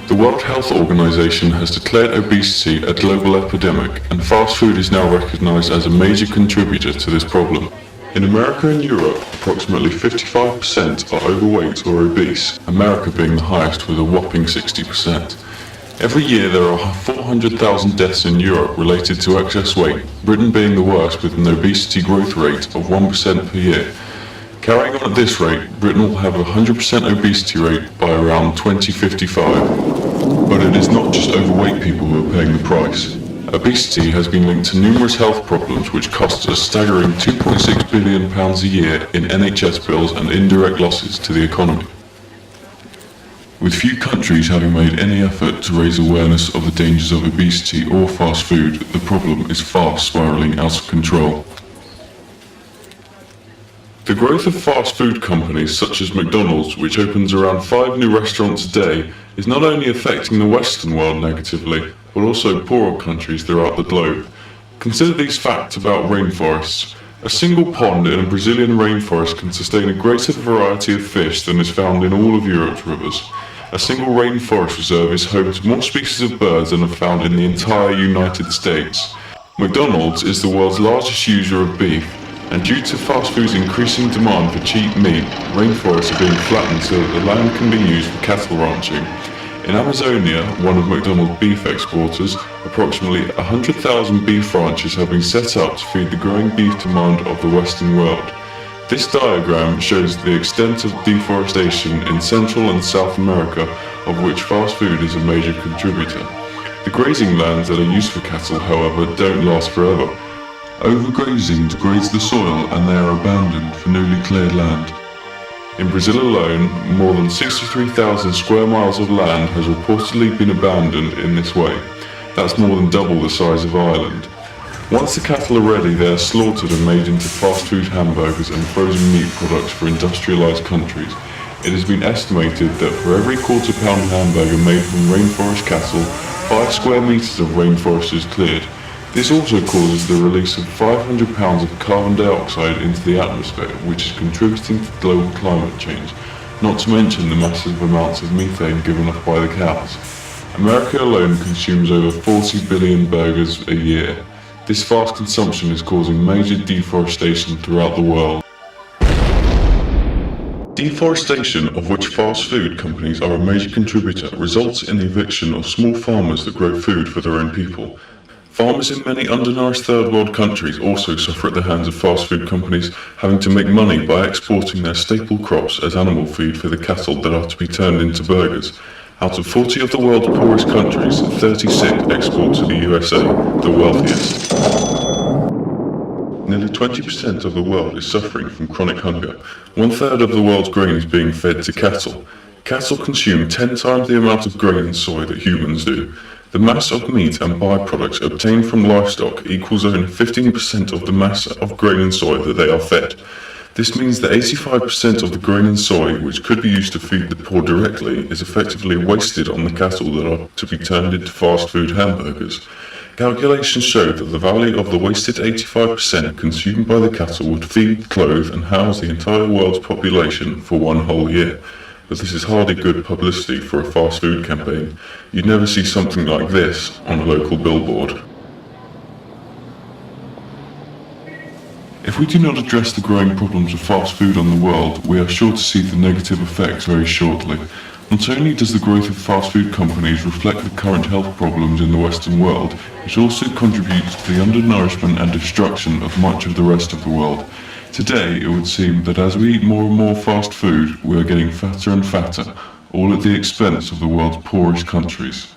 The World Health Organization has declared obesity a global epidemic, and fast food is now recognized as a major contributor to this problem. In America and Europe, approximately 55% are overweight or obese, America being the highest with a whopping 60%. Every year there are 400,000 deaths in Europe related to excess weight, Britain being the worst with an obesity growth rate of 1% per year. Carrying on at this rate, Britain will have a 100% obesity rate by around 2055. But it is not just overweight people who are paying the price. Obesity has been linked to numerous health problems which cost a staggering £2.6 billion a year in NHS bills and indirect losses to the economy. With few countries having made any effort to raise awareness of the dangers of obesity or fast food, the problem is fast spiraling out of control. The growth of fast food companies such as McDonald's, which opens around 5 new restaurants a day, is not only affecting the Western world negatively, but also poorer countries throughout the globe. Consider these facts about rainforests. A single pond in a Brazilian rainforest can sustain a greater variety of fish than is found in all of Europe's rivers. A single rainforest reserve is home to more species of birds than are found in the entire United States. McDonald's is the world's largest user of beef, and due to fast food's increasing demand for cheap meat, rainforests are being flattened so that the land can be used for cattle ranching. In Amazonia, one of McDonald's beef exporters, approximately 100,000 beef ranches have been set up to feed the growing beef demand of the Western world. This diagram shows the extent of deforestation in Central and South America, of which fast food is a major contributor. The grazing lands that are used for cattle, however, don't last forever. Overgrazing degrades the soil and they are abandoned for newly cleared land. In Brazil alone, more than 63,000 square miles of land has reportedly been abandoned in this way. That's more than double the size of Ireland. Once the cattle are ready, they are slaughtered and made into fast food hamburgers and frozen meat products for industrialized countries. It has been estimated that for every quarter-pound hamburger made from rainforest cattle, 5 square meters of rainforest is cleared. This also causes the release of 500 pounds of carbon dioxide into the atmosphere, which is contributing to global climate change, not to mention the massive amounts of methane given off by the cows. America alone consumes over 40 billion burgers a year. This fast consumption is causing major deforestation throughout the world. Deforestation, of which fast food companies are a major contributor, results in the eviction of small farmers that grow food for their own people. Farmers in many undernourished third world countries also suffer at the hands of fast food companies, having to make money by exporting their staple crops as animal feed for the cattle that are to be turned into burgers. Out of 40 of the world's poorest countries, 36 export to the USA, the wealthiest. Nearly 20% of the world is suffering from chronic hunger. 1/3 of the world's grain is being fed to cattle. Cattle consume 10 times the amount of grain and soy that humans do. The mass of meat and byproducts obtained from livestock equals only 15% of the mass of grain and soy that they are fed. This means that 85% of the grain and soy, which could be used to feed the poor directly, is effectively wasted on the cattle that are to be turned into fast food hamburgers. Calculations show that the value of the wasted 85% consumed by the cattle would feed, clothe and house the entire world's population for one whole year. But this is hardly good publicity for a fast food campaign. You'd never see something like this on a local billboard. If we do not address the growing problems of fast food on the world, we are sure to see the negative effects very shortly. Not only does the growth of fast food companies reflect the current health problems in the Western world, it also contributes to the undernourishment and destruction of much of the rest of the world. Today, it would seem that as we eat more and more fast food, we are getting fatter and fatter, all at the expense of the world's poorest countries.